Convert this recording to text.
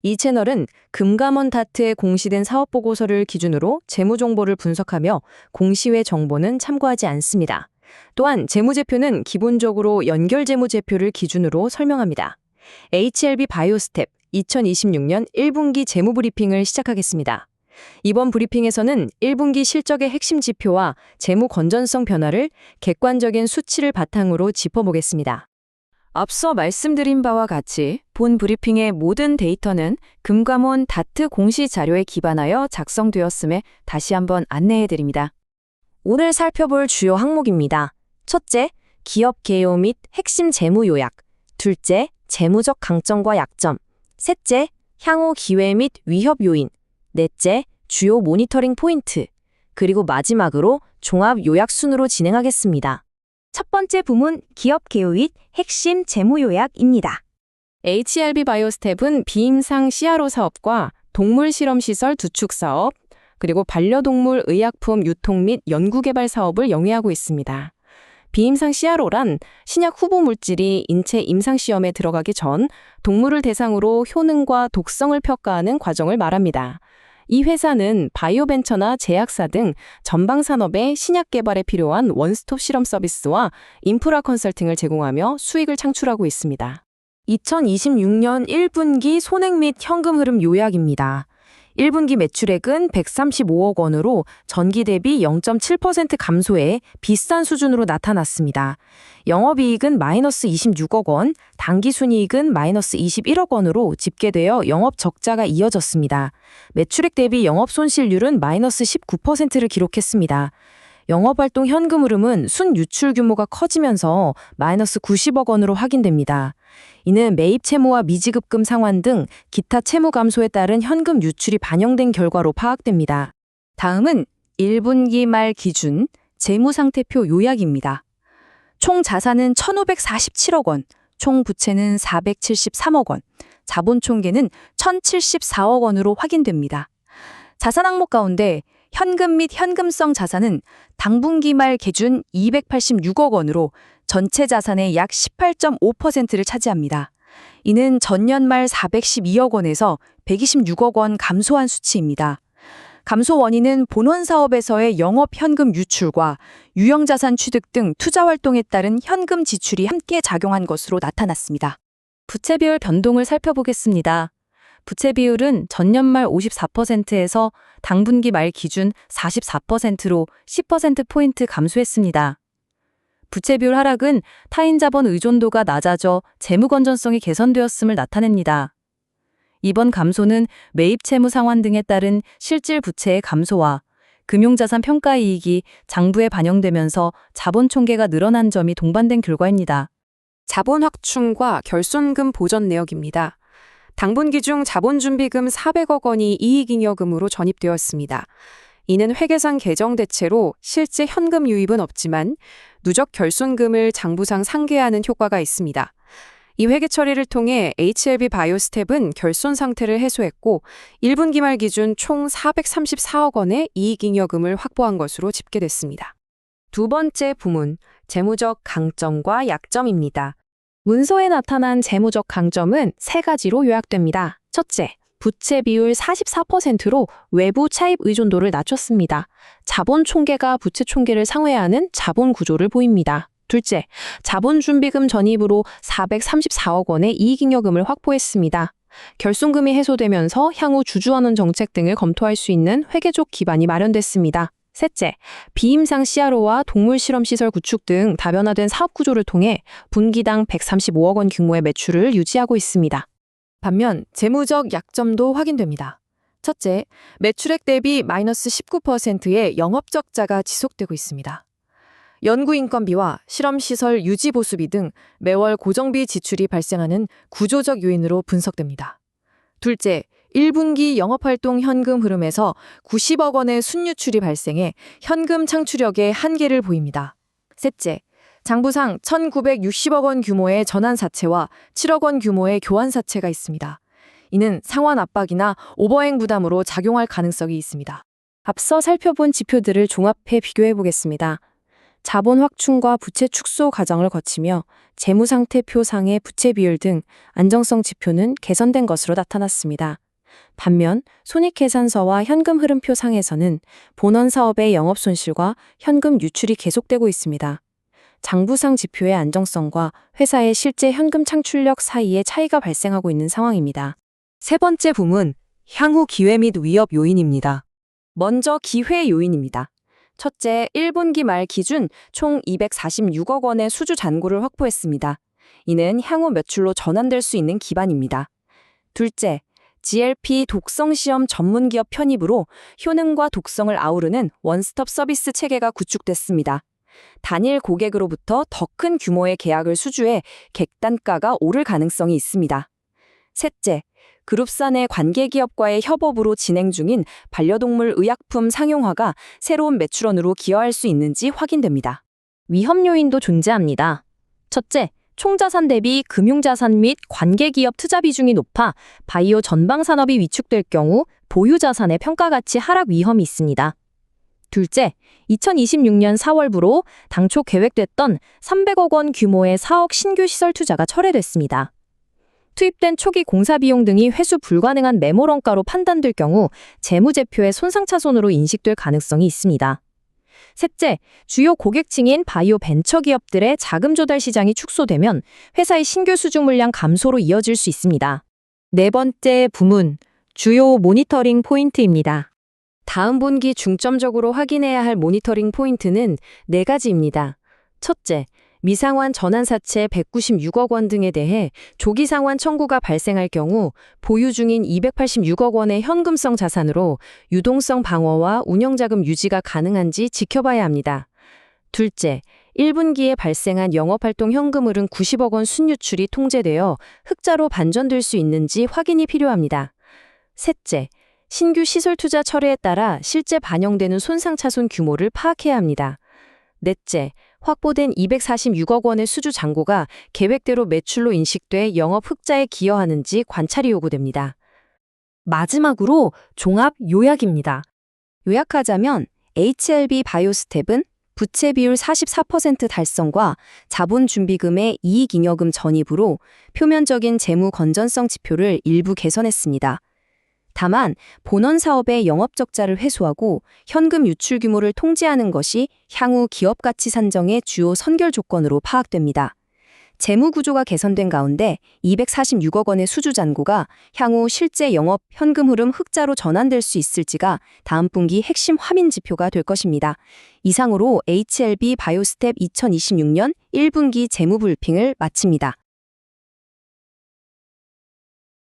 이 채널은 금감원 다트의 공시된 사업보고서를 기준으로 재무정보를 분석하며 공시외 정보는 참고하지 않습니다. 또한 재무제표는 기본적으로 연결재무제표를 기준으로 설명합니다. HLB 바이오스텝 2026년 1분기 재무 브리핑을 시작하겠습니다. 이번 브리핑에서는 1분기 실적의 핵심 지표와 재무 건전성 변화를 객관적인 수치를 바탕으로 짚어보겠습니다. 앞서 말씀드린 바와 같이 본 브리핑의 모든 데이터는 금감원 다트 공시 자료에 기반하여 작성되었음에 다시 한번 안내해드립니다. 오늘 살펴볼 주요 항목입니다. 첫째, 기업 개요 및 핵심 재무 요약. 둘째, 재무적 강점과 약점. 셋째, 향후 기회 및 위협 요인. 넷째, 주요 모니터링 포인트. 그리고 마지막으로 종합 요약 순으로 진행하겠습니다. 첫 번째 부문 기업 개요 및 핵심 재무 요약입니다. HLB 바이오스텝은 비임상 CRO 사업과 동물 실험 시설 두축 사업, 그리고 반려동물 의약품 유통 및 연구개발 사업을 영위하고 있습니다. 비임상 CRO란 신약 후보 물질이 인체 임상시험에 들어가기 전 동물을 대상으로 효능과 독성을 평가하는 과정을 말합니다. 이 회사는 바이오벤처나 제약사 등 전방 산업의 신약 개발에 필요한 원스톱 실험 서비스와 인프라 컨설팅을 제공하며 수익을 창출하고 있습니다. 2026년 1분기 손익 및 현금 흐름 요약입니다. 1분기 매출액은 135억 원으로 전기 대비 0.7% 감소해 비싼 수준으로 나타났습니다. 영업이익은 마이너스 26억 원, 당기순이익은 마이너스 21억 원으로 집계되어 영업 적자가 이어졌습니다. 매출액 대비 영업손실률은 마이너스 19%를 기록했습니다. 영업활동 현금 흐름은 순유출 규모가 커지면서 마이너스 90억 원으로 확인됩니다. 이는 매입 채무와 미지급금 상환 등 기타 채무 감소에 따른 현금 유출이 반영된 결과로 파악됩니다. 다음은 1분기 말 기준 재무상태표 요약입니다. 총 자산은 1,547억 원, 총 부채는 473억 원, 자본 총계는 1,074억 원으로 확인됩니다. 자산 항목 가운데 현금 및 현금성 자산은 당분기 말 기준 286억 원으로 전체 자산의 약 18.5%를 차지합니다. 이는 전년 말 412억 원에서 126억 원 감소한 수치입니다. 감소 원인은 본원 사업에서의 영업 현금 유출과 유형자산 취득 등 투자 활동에 따른 현금 지출이 함께 작용한 것으로 나타났습니다. 부채 비율 변동을 살펴보겠습니다. 부채 비율은 전년 말 54%에서 당분기 말 기준 44%로 10%포인트 감소했습니다. 부채 비율 하락은 타인 자본 의존도가 낮아져 재무 건전성이 개선되었음을 나타냅니다. 이번 감소는 매입 채무 상환 등에 따른 실질 부채의 감소와 금융자산 평가 이익이 장부에 반영되면서 자본 총계가 늘어난 점이 동반된 결과입니다. 자본 확충과 결손금 보전 내역입니다. 당분기 중 자본준비금 400억 원이 이익잉여금으로 전입되었습니다. 이는 회계상 계정 대체로 실제 현금 유입은 없지만 누적 결손금을 장부상 상계하는 효과가 있습니다. 이 회계 처리를 통해 HLB 바이오스텝은 결손 상태를 해소했고 1분기 말 기준 총 434억 원의 이익잉여금을 확보한 것으로 집계됐습니다. 두 번째 부문, 재무적 강점과 약점입니다. 문서에 나타난 재무적 강점은 세 가지로 요약됩니다. 첫째, 부채 비율 44%로 외부 차입 의존도를 낮췄습니다. 자본 총계가 부채 총계를 상회하는 자본 구조를 보입니다. 둘째, 자본준비금 전입으로 434억 원의 이익잉여금을 확보했습니다. 결손금이 해소되면서 향후 주주환원 정책 등을 검토할 수 있는 회계적 기반이 마련됐습니다. 셋째, 비임상 CRO와 동물 실험시설 구축 등 다변화된 사업 구조를 통해 분기당 135억 원 규모의 매출을 유지하고 있습니다. 반면 재무적 약점도 확인됩니다. 첫째, 매출액 대비 마이너스 19%의 영업 적자가 지속되고 있습니다. 연구인건비와 실험시설 유지보수비 등 매월 고정비 지출이 발생하는 구조적 요인으로 분석됩니다. 둘째, 1분기 영업활동 현금 흐름에서 90억 원의 순유출이 발생해 현금 창출력에 한계를 보입니다. 셋째, 장부상 1,960억 원 규모의 전환사채와 7억 원 규모의 교환사채가 있습니다. 이는 상환 압박이나 오버행 부담으로 작용할 가능성이 있습니다. 앞서 살펴본 지표들을 종합해 비교해 보겠습니다. 자본 확충과 부채 축소 과정을 거치며 재무상태표 상의 부채 비율 등 안정성 지표는 개선된 것으로 나타났습니다. 반면 손익계산서와 현금 흐름표 상에서는 본원 사업의 영업 손실과 현금 유출이 계속되고 있습니다. 장부상 지표의 안정성과 회사의 실제 현금 창출력 사이에 차이가 발생하고 있는 상황입니다. 세 번째 부문, 향후 기회 및 위협 요인입니다. 먼저 기회 요인입니다. 첫째, 1분기 말 기준 총 246억 원의 수주 잔고를 확보했습니다. 이는 향후 매출로 전환될 수 있는 기반입니다. 둘째, GLP 독성 시험 전문 기업 편입으로 효능과 독성을 아우르는 원스톱 서비스 체계가 구축됐습니다. 단일 고객으로부터 더 큰 규모의 계약을 수주해 객단가가 오를 가능성이 있습니다. 셋째, 그룹사 내 관계기업과의 협업으로 진행 중인 반려동물 의약품 상용화가 새로운 매출원으로 기여할 수 있는지 확인됩니다. 위험 요인도 존재합니다. 첫째, 총자산 대비 금융자산 및 관계기업 투자 비중이 높아 바이오 전방 산업이 위축될 경우 보유자산의 평가가치 하락 위험이 있습니다. 둘째, 2026년 4월부로 당초 계획됐던 300억 원 규모의 사억 신규 시설 투자가 철회됐습니다. 투입된 초기 공사 비용 등이 회수 불가능한 매몰원가로 판단될 경우 재무제표의 손상차손으로 인식될 가능성이 있습니다. 셋째, 주요 고객층인 바이오 벤처 기업들의 자금 조달 시장이 축소되면 회사의 신규 수주 물량 감소로 이어질 수 있습니다. 네 번째 부문, 주요 모니터링 포인트입니다. 다음 분기 중점적으로 확인해야 할 모니터링 포인트는 4가지입니다. 첫째, 미상환 전환사채 196억 원 등에 대해 조기 상환 청구가 발생할 경우 보유 중인 286억 원의 현금성 자산으로 유동성 방어와 운영자금 유지가 가능한지 지켜봐야 합니다. 둘째, 1분기에 발생한 영업활동 현금흐름 90억 원 순유출이 통제되어 흑자로 반전될 수 있는지 확인이 필요합니다. 셋째, 신규 시설 투자 철회에 따라 실제 반영되는 손상차손 규모를 파악해야 합니다. 넷째, 확보된 246억 원의 수주 잔고가 계획대로 매출로 인식돼 영업 흑자에 기여하는지 관찰이 요구됩니다. 마지막으로 종합 요약입니다. 요약하자면 HLB 바이오스텝은 부채 비율 44% 달성과 자본준비금의 이익잉여금 전입으로 표면적인 재무 건전성 지표를 일부 개선했습니다. 다만 본원 사업의 영업 적자를 회수하고 현금 유출 규모를 통제하는 것이 향후 기업 가치 산정의 주요 선결 조건으로 파악됩니다. 재무 구조가 개선된 가운데 246억 원의 수주 잔고가 향후 실제 영업 현금 흐름 흑자로 전환될 수 있을지가 다음 분기 핵심 화민 지표가 될 것입니다. 이상으로 HLB 바이오스텝 2026년 1분기 재무 브리핑을 마칩니다.